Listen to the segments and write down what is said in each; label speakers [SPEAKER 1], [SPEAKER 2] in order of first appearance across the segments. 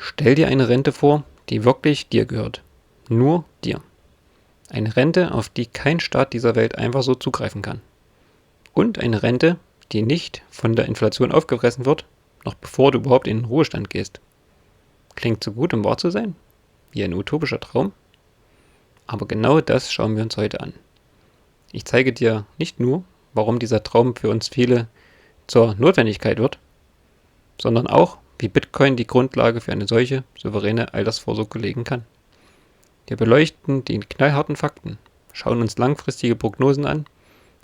[SPEAKER 1] Stell dir eine Rente vor, die wirklich dir gehört. Nur dir. Eine Rente, auf die kein Staat dieser Welt einfach so zugreifen kann. Und eine Rente, die nicht von der Inflation aufgefressen wird, noch bevor du überhaupt in den Ruhestand gehst. Klingt so gut, um wahr zu sein? Wie ein utopischer Traum? Aber genau das schauen wir uns heute an. Ich zeige dir nicht nur, warum dieser Traum für uns viele zur Notwendigkeit wird, sondern auch, wie Bitcoin die Grundlage für eine solche souveräne Altersvorsorge legen kann. Wir beleuchten die knallharten Fakten, schauen uns langfristige Prognosen an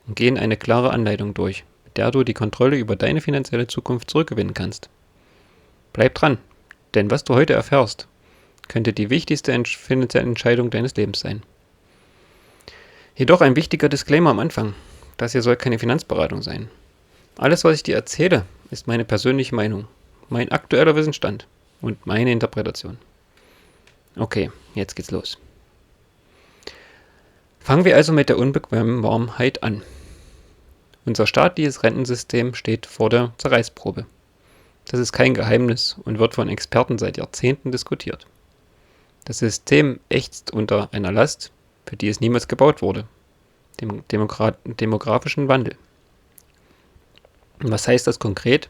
[SPEAKER 1] und gehen eine klare Anleitung durch, mit der du die Kontrolle über deine finanzielle Zukunft zurückgewinnen kannst. Bleib dran, denn was du heute erfährst, könnte die wichtigste finanzielle Entscheidung deines Lebens sein. Jedoch ein wichtiger Disclaimer am Anfang: Das hier soll keine Finanzberatung sein. Alles, was ich dir erzähle, ist meine persönliche Meinung, mein aktueller Wissensstand und meine Interpretation. Okay, jetzt geht's los. Fangen wir also mit der unbequemen Wahrheit an. Unser staatliches Rentensystem steht vor der Zerreißprobe. Das ist kein Geheimnis und wird von Experten seit Jahrzehnten diskutiert. Das System ächzt unter einer Last, für die es niemals gebaut wurde: dem demografischen Wandel. Und was heißt das konkret?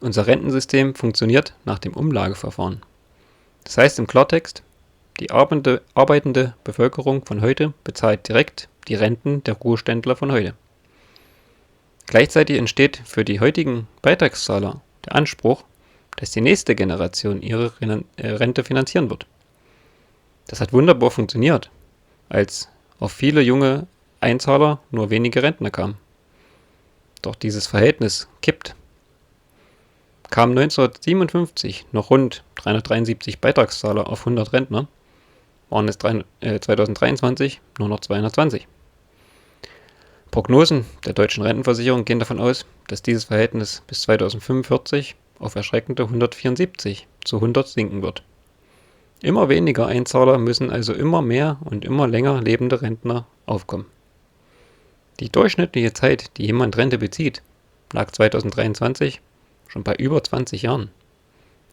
[SPEAKER 1] Unser Rentensystem funktioniert nach dem Umlageverfahren. Das heißt im Klartext, die arbeitende Bevölkerung von heute bezahlt direkt die Renten der Ruheständler von heute. Gleichzeitig entsteht für die heutigen Beitragszahler der Anspruch, dass die nächste Generation ihre Rente finanzieren wird. Das hat wunderbar funktioniert, als auf viele junge Einzahler nur wenige Rentner kamen. Doch dieses Verhältnis kippt. Kamen 1957 noch rund 373 Beitragszahler auf 100 Rentner, waren es 2023 nur noch 220. Prognosen der deutschen Rentenversicherung gehen davon aus, dass dieses Verhältnis bis 2045 auf erschreckende 174 zu 100 sinken wird. Immer weniger Einzahler müssen also immer mehr und immer länger lebende Rentner aufkommen. Die durchschnittliche Zeit, die jemand Rente bezieht, lag 2023 schon bei über 20 Jahren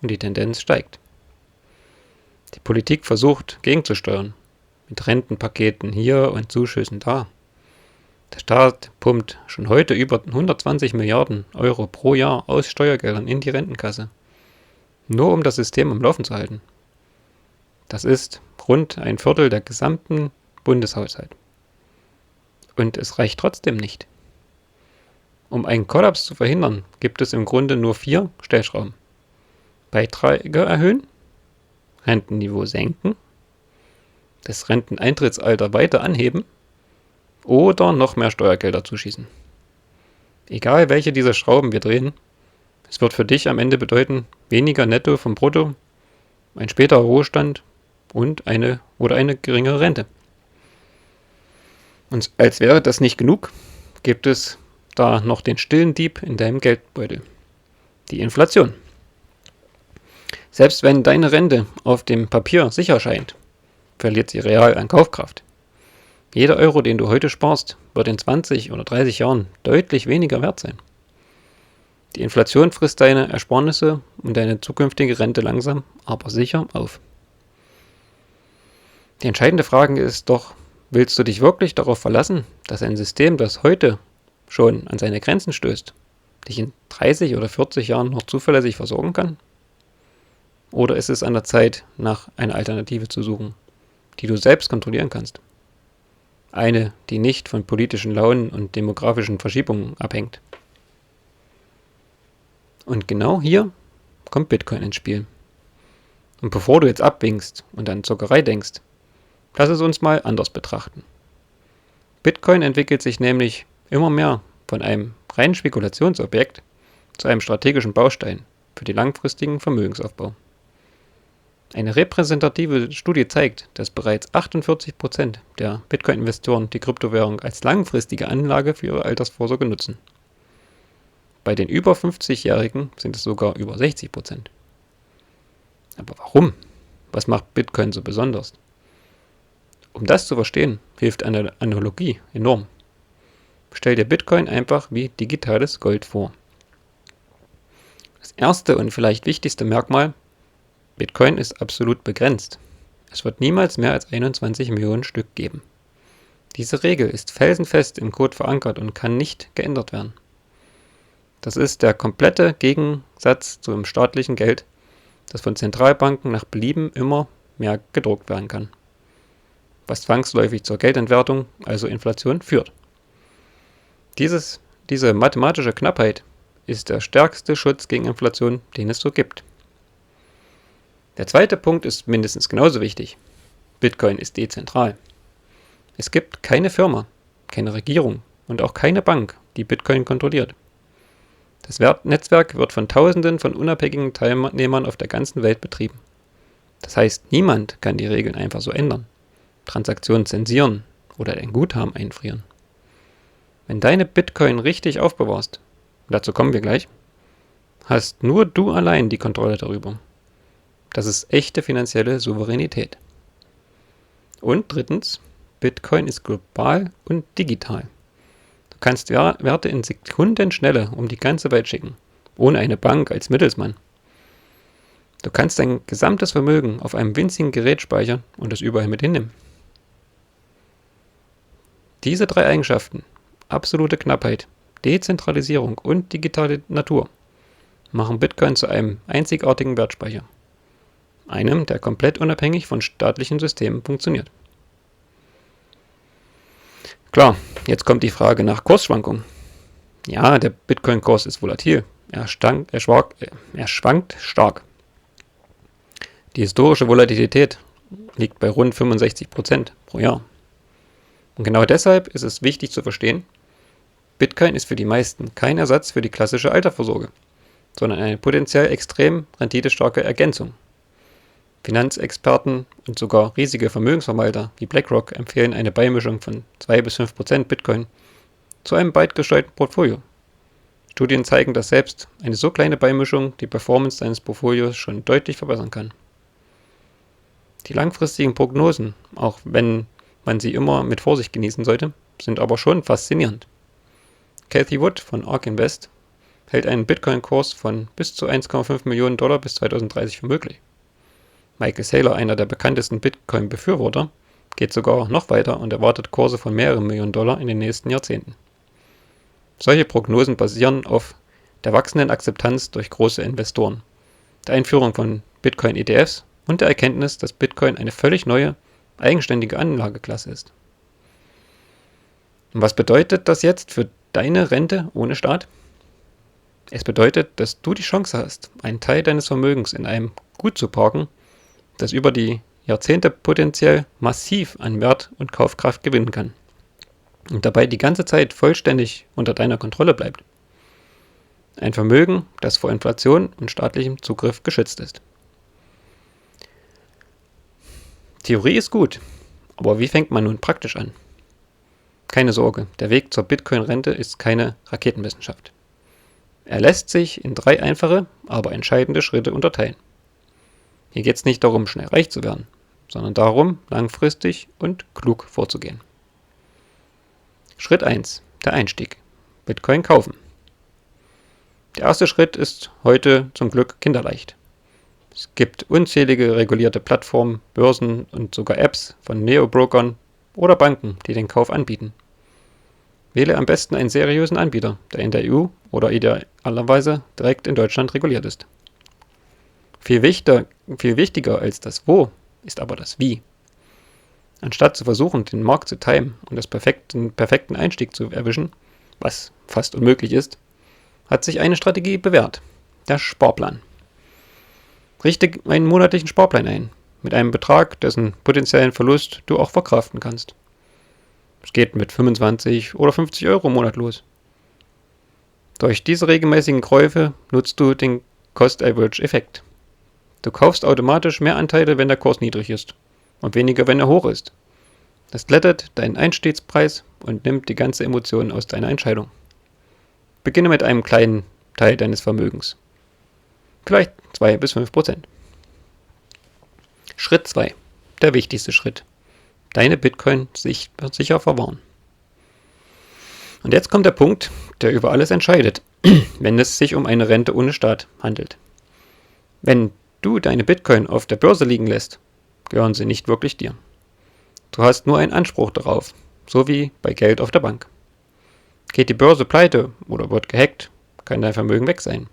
[SPEAKER 1] und die Tendenz steigt. Die Politik versucht gegenzusteuern, mit Rentenpaketen hier und Zuschüssen da. Der Staat pumpt schon heute über 120 Milliarden Euro pro Jahr aus Steuergeldern in die Rentenkasse, nur um das System am Laufen zu halten. Das ist rund ein Viertel der gesamten Bundeshaushalt. Und es reicht trotzdem nicht. Um einen Kollaps zu verhindern, gibt es im Grunde nur 4 Stellschrauben: Beiträge erhöhen, Rentenniveau senken, das Renteneintrittsalter weiter anheben oder noch mehr Steuergelder zuschießen. Egal welche dieser Schrauben wir drehen, es wird für dich am Ende bedeuten weniger Netto vom Brutto, ein späterer Ruhestand und eine geringere Rente. Und als wäre das nicht genug, gibt es da noch den stillen Dieb in deinem Geldbeutel: die Inflation. Selbst wenn deine Rente auf dem Papier sicher scheint, verliert sie real an Kaufkraft. Jeder Euro, den du heute sparst, wird in 20 oder 30 Jahren deutlich weniger wert sein. Die Inflation frisst deine Ersparnisse und deine zukünftige Rente langsam, aber sicher auf. Die entscheidende Frage ist doch: Willst du dich wirklich darauf verlassen, dass ein System, das heute schon an seine Grenzen stößt, dich in 30 oder 40 Jahren noch zuverlässig versorgen kann? Oder ist es an der Zeit, nach einer Alternative zu suchen, die du selbst kontrollieren kannst? Eine, die nicht von politischen Launen und demografischen Verschiebungen abhängt. Und genau hier kommt Bitcoin ins Spiel. Und bevor du jetzt abwinkst und an Zockerei denkst, lass es uns mal anders betrachten. Bitcoin entwickelt sich nämlich immer mehr von einem reinen Spekulationsobjekt zu einem strategischen Baustein für den langfristigen Vermögensaufbau. Eine repräsentative Studie zeigt, dass bereits 48% der Bitcoin-Investoren die Kryptowährung als langfristige Anlage für ihre Altersvorsorge nutzen. Bei den über 50-Jährigen sind es sogar über 60%. Aber warum? Was macht Bitcoin so besonders? Um das zu verstehen, hilft eine Analogie enorm. Stell dir Bitcoin einfach wie digitales Gold vor. Das erste und vielleicht wichtigste Merkmal: Bitcoin ist absolut begrenzt. Es wird niemals mehr als 21 Millionen Stück geben. Diese Regel ist felsenfest im Code verankert und kann nicht geändert werden. Das ist der komplette Gegensatz zum staatlichen Geld, das von Zentralbanken nach Belieben immer mehr gedruckt werden kann, was zwangsläufig zur Geldentwertung, also Inflation, führt. Diese mathematische Knappheit ist der stärkste Schutz gegen Inflation, den es so gibt. Der zweite Punkt ist mindestens genauso wichtig. Bitcoin ist dezentral. Es gibt keine Firma, keine Regierung und auch keine Bank, die Bitcoin kontrolliert. Das Netzwerk wird von Tausenden von unabhängigen Teilnehmern auf der ganzen Welt betrieben. Das heißt, niemand kann die Regeln einfach so ändern, Transaktionen zensieren oder ein Guthaben einfrieren. Wenn deine Bitcoin richtig aufbewahrst, dazu kommen wir gleich, hast nur du allein die Kontrolle darüber. Das ist echte finanzielle Souveränität. Und drittens, Bitcoin ist global und digital. Du kannst Werte in Sekundenschnelle um die ganze Welt schicken, ohne eine Bank als Mittelsmann. Du kannst dein gesamtes Vermögen auf einem winzigen Gerät speichern und es überall mit hinnehmen. Diese drei Eigenschaften, absolute Knappheit, Dezentralisierung und digitale Natur, machen Bitcoin zu einem einzigartigen Wertspeicher. Einem, der komplett unabhängig von staatlichen Systemen funktioniert. Klar, jetzt kommt die Frage nach Kursschwankungen. Ja, der Bitcoin-Kurs ist volatil. Er schwankt stark. Die historische Volatilität liegt bei rund 65% pro Jahr. Und genau deshalb ist es wichtig zu verstehen, Bitcoin ist für die meisten kein Ersatz für die klassische Altersvorsorge, sondern eine potenziell extrem renditestarke Ergänzung. Finanzexperten und sogar riesige Vermögensverwalter wie BlackRock empfehlen eine Beimischung von 2-5% Bitcoin zu einem breit gestreuten Portfolio. Studien zeigen, dass selbst eine so kleine Beimischung die Performance deines Portfolios schon deutlich verbessern kann. Die langfristigen Prognosen, auch wenn man sie immer mit Vorsicht genießen sollte, sind aber schon faszinierend. Cathie Wood von ARK Invest hält einen Bitcoin-Kurs von bis zu 1,5 Millionen Dollar bis 2030 für möglich. Michael Saylor, einer der bekanntesten Bitcoin-Befürworter, geht sogar noch weiter und erwartet Kurse von mehreren Millionen Dollar in den nächsten Jahrzehnten. Solche Prognosen basieren auf der wachsenden Akzeptanz durch große Investoren, der Einführung von Bitcoin-ETFs und der Erkenntnis, dass Bitcoin eine völlig neue, eigenständige Anlageklasse ist. Und was bedeutet das jetzt für deine Rente ohne Staat? Es bedeutet, dass du die Chance hast, einen Teil deines Vermögens in einem Gut zu parken, das über die Jahrzehnte potenziell massiv an Wert und Kaufkraft gewinnen kann und dabei die ganze Zeit vollständig unter deiner Kontrolle bleibt. Ein Vermögen, das vor Inflation und staatlichem Zugriff geschützt ist. Theorie ist gut, aber wie fängt man nun praktisch an? Keine Sorge, der Weg zur Bitcoin-Rente ist keine Raketenwissenschaft. Er lässt sich in 3 einfache, aber entscheidende Schritte unterteilen. Hier geht es nicht darum, schnell reich zu werden, sondern darum, langfristig und klug vorzugehen. Schritt 1. Der Einstieg. Bitcoin kaufen. Der erste Schritt ist heute zum Glück kinderleicht. Es gibt unzählige regulierte Plattformen, Börsen und sogar Apps von Neobrokern oder Banken, die den Kauf anbieten. Wähle am besten einen seriösen Anbieter, der in der EU oder idealerweise direkt in Deutschland reguliert ist. Viel wichtiger als das Wo ist aber das Wie. Anstatt zu versuchen, den Markt zu timen und den perfekten Einstieg zu erwischen, was fast unmöglich ist, hat sich eine Strategie bewährt: der Sparplan. Richte einen monatlichen Sparplan ein, mit einem Betrag, dessen potenziellen Verlust du auch verkraften kannst. Es geht mit 25 oder 50 Euro im Monat los. Durch diese regelmäßigen Käufe nutzt du den Cost-Average-Effekt. Du kaufst automatisch mehr Anteile, wenn der Kurs niedrig ist und weniger, wenn er hoch ist. Das glättet deinen Einstiegspreis und nimmt die ganze Emotion aus deiner Entscheidung. Beginne mit einem kleinen Teil deines Vermögens. Vielleicht 2-5%. Schritt 2. Der wichtigste Schritt. Deine Bitcoin sicher verwahren. Und jetzt kommt der Punkt, der über alles entscheidet, wenn es sich um eine Rente ohne Staat handelt. Wenn du deine Bitcoin auf der Börse liegen lässt, gehören sie nicht wirklich dir. Du hast nur einen Anspruch darauf, so wie bei Geld auf der Bank. Geht die Börse pleite oder wird gehackt, kann dein Vermögen weg sein.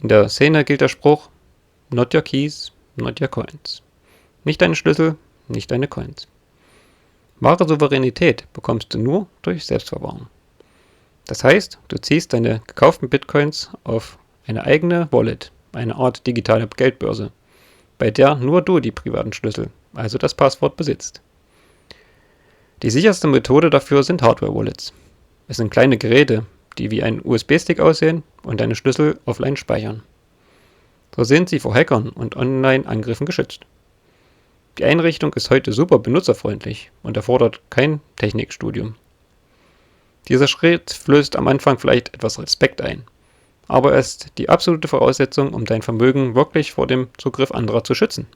[SPEAKER 1] In der Szene gilt der Spruch, not your keys, not your coins. Nicht deine Schlüssel, nicht deine Coins. Wahre Souveränität bekommst du nur durch Selbstverwahrung. Das heißt, du ziehst deine gekauften Bitcoins auf eine eigene Wallet, eine Art digitale Geldbörse, bei der nur du die privaten Schlüssel, also das Passwort, besitzt. Die sicherste Methode dafür sind Hardware-Wallets. Es sind kleine Geräte, die wie ein USB-Stick aussehen und deine Schlüssel offline speichern. So sind sie vor Hackern und Online-Angriffen geschützt. Die Einrichtung ist heute super benutzerfreundlich und erfordert kein Technikstudium. Dieser Schritt flößt am Anfang vielleicht etwas Respekt ein, aber er ist die absolute Voraussetzung, um dein Vermögen wirklich vor dem Zugriff anderer zu schützen.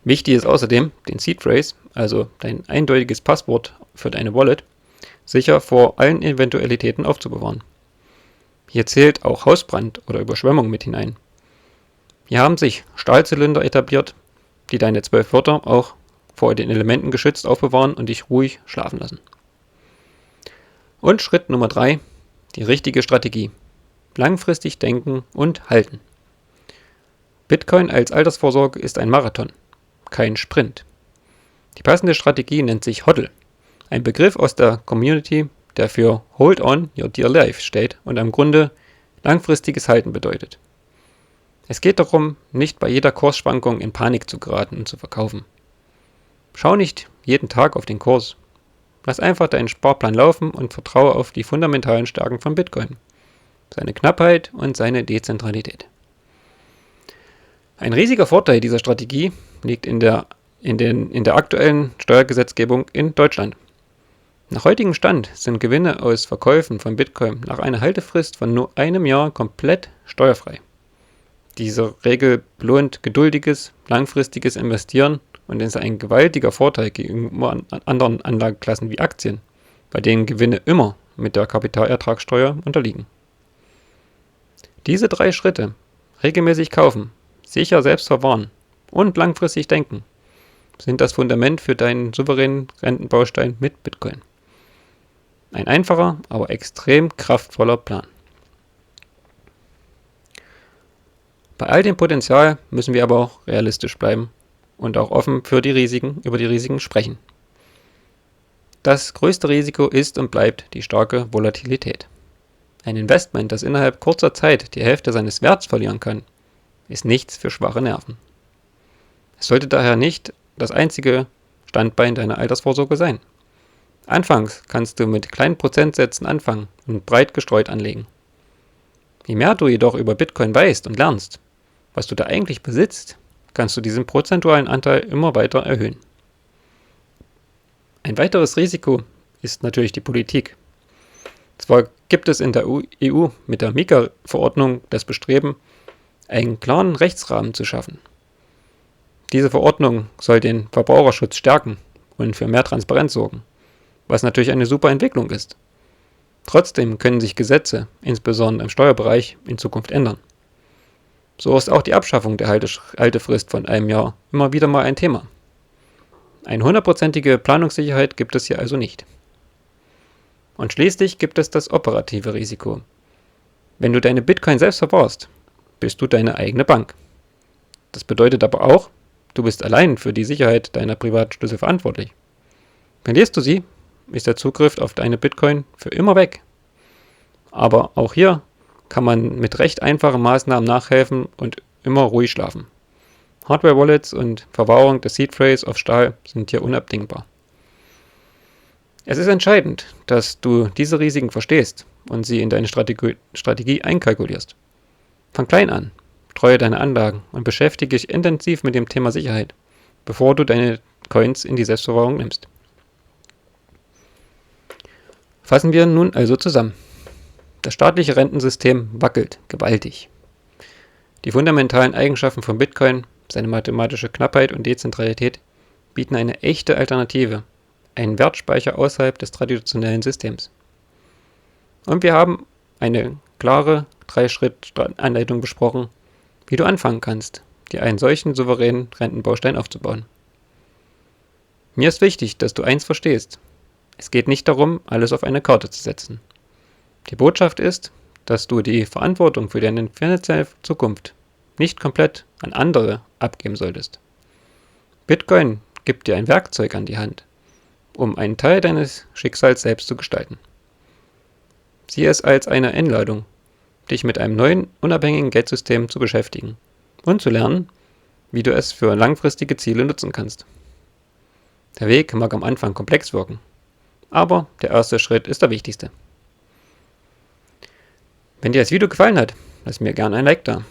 [SPEAKER 1] Wichtig ist außerdem, den Seed Phrase, also dein eindeutiges Passwort für deine Wallet, sicher vor allen Eventualitäten aufzubewahren. Hier zählt auch Hausbrand oder Überschwemmung mit hinein. Hier haben sich Stahlzylinder etabliert, die deine 12 Wörter auch vor den Elementen geschützt aufbewahren und dich ruhig schlafen lassen. Und Schritt Nummer 3, die richtige Strategie. Langfristig denken und halten. Bitcoin als Altersvorsorge ist ein Marathon, kein Sprint. Die passende Strategie nennt sich HODL, ein Begriff aus der Community, der für Hold on your dear life steht und im Grunde langfristiges Halten bedeutet. Es geht darum, nicht bei jeder Kursschwankung in Panik zu geraten und zu verkaufen. Schau nicht jeden Tag auf den Kurs. Lass einfach deinen Sparplan laufen und vertraue auf die fundamentalen Stärken von Bitcoin, seine Knappheit und seine Dezentralität. Ein riesiger Vorteil dieser Strategie liegt in der aktuellen Steuergesetzgebung in Deutschland. Nach heutigem Stand sind Gewinne aus Verkäufen von Bitcoin nach einer Haltefrist von nur einem Jahr komplett steuerfrei. Diese Regel belohnt geduldiges, langfristiges Investieren und ist ein gewaltiger Vorteil gegenüber anderen Anlageklassen wie Aktien, bei denen Gewinne immer mit der Kapitalertragssteuer unterliegen. Diese 3 Schritte, regelmäßig kaufen, sicher selbst verwahren und langfristig denken, sind das Fundament für deinen souveränen Rentenbaustein mit Bitcoin. Ein einfacher, aber extrem kraftvoller Plan. Bei all dem Potenzial müssen wir aber auch realistisch bleiben und auch offen über die Risiken sprechen. Das größte Risiko ist und bleibt die starke Volatilität. Ein Investment, das innerhalb kurzer Zeit die Hälfte seines Werts verlieren kann, ist nichts für schwache Nerven. Es sollte daher nicht das einzige Standbein deiner Altersvorsorge sein. Anfangs kannst du mit kleinen Prozentsätzen anfangen und breit gestreut anlegen. Je mehr du jedoch über Bitcoin weißt und lernst, was du da eigentlich besitzt, kannst du diesen prozentualen Anteil immer weiter erhöhen. Ein weiteres Risiko ist natürlich die Politik. Zwar gibt es in der EU mit der MiCA-Verordnung das Bestreben, einen klaren Rechtsrahmen zu schaffen. Diese Verordnung soll den Verbraucherschutz stärken und für mehr Transparenz sorgen, was natürlich eine super Entwicklung ist. Trotzdem können sich Gesetze, insbesondere im Steuerbereich, in Zukunft ändern. So ist auch die Abschaffung der Haltefrist von einem Jahr immer wieder mal ein Thema. Eine 100%ige Planungssicherheit gibt es hier also nicht. Und schließlich gibt es das operative Risiko. Wenn du deine Bitcoin selbst verwahrst, bist du deine eigene Bank. Das bedeutet aber auch, du bist allein für die Sicherheit deiner Privatschlüssel verantwortlich. Verlierst du sie, ist der Zugriff auf deine Bitcoin für immer weg. Aber auch hier kann man mit recht einfachen Maßnahmen nachhelfen und immer ruhig schlafen. Hardware-Wallets und Verwahrung des Seed Phrase auf Stahl sind hier unabdingbar. Es ist entscheidend, dass du diese Risiken verstehst und sie in deine Strategie einkalkulierst. Fang klein an, treue deine Anlagen und beschäftige dich intensiv mit dem Thema Sicherheit, bevor du deine Coins in die Selbstverwahrung nimmst. Fassen wir nun also zusammen. Das staatliche Rentensystem wackelt gewaltig. Die fundamentalen Eigenschaften von Bitcoin, seine mathematische Knappheit und Dezentralität, bieten eine echte Alternative, einen Wertspeicher außerhalb des traditionellen Systems. Und wir haben eine klare 3-Schritt-Anleitung besprochen, wie du anfangen kannst, dir einen solchen souveränen Rentenbaustein aufzubauen. Mir ist wichtig, dass du eins verstehst. Es geht nicht darum, alles auf eine Karte zu setzen. Die Botschaft ist, dass du die Verantwortung für deine finanzielle Zukunft nicht komplett an andere abgeben solltest. Bitcoin gibt dir ein Werkzeug an die Hand, um einen Teil deines Schicksals selbst zu gestalten. Sieh es als eine Einladung, dich mit einem neuen, unabhängigen Geldsystem zu beschäftigen und zu lernen, wie du es für langfristige Ziele nutzen kannst. Der Weg mag am Anfang komplex wirken, aber der erste Schritt ist der wichtigste. Wenn dir das Video gefallen hat, lass mir gerne ein Like da.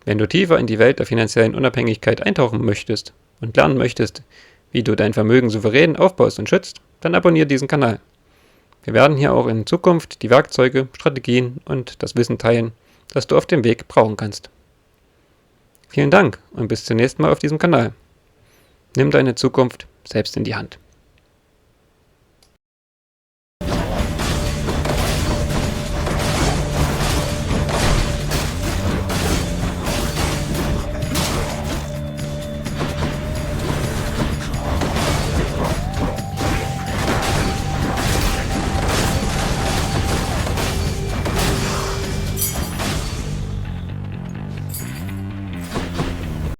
[SPEAKER 1] Wenn du tiefer in die Welt der finanziellen Unabhängigkeit eintauchen möchtest und lernen möchtest, wie du dein Vermögen souverän aufbaust und schützt, dann abonniere diesen Kanal. Wir werden hier auch in Zukunft die Werkzeuge, Strategien und das Wissen teilen, das du auf dem Weg brauchen kannst. Vielen Dank und bis zum nächsten Mal auf diesem Kanal. Nimm deine Zukunft selbst in die Hand.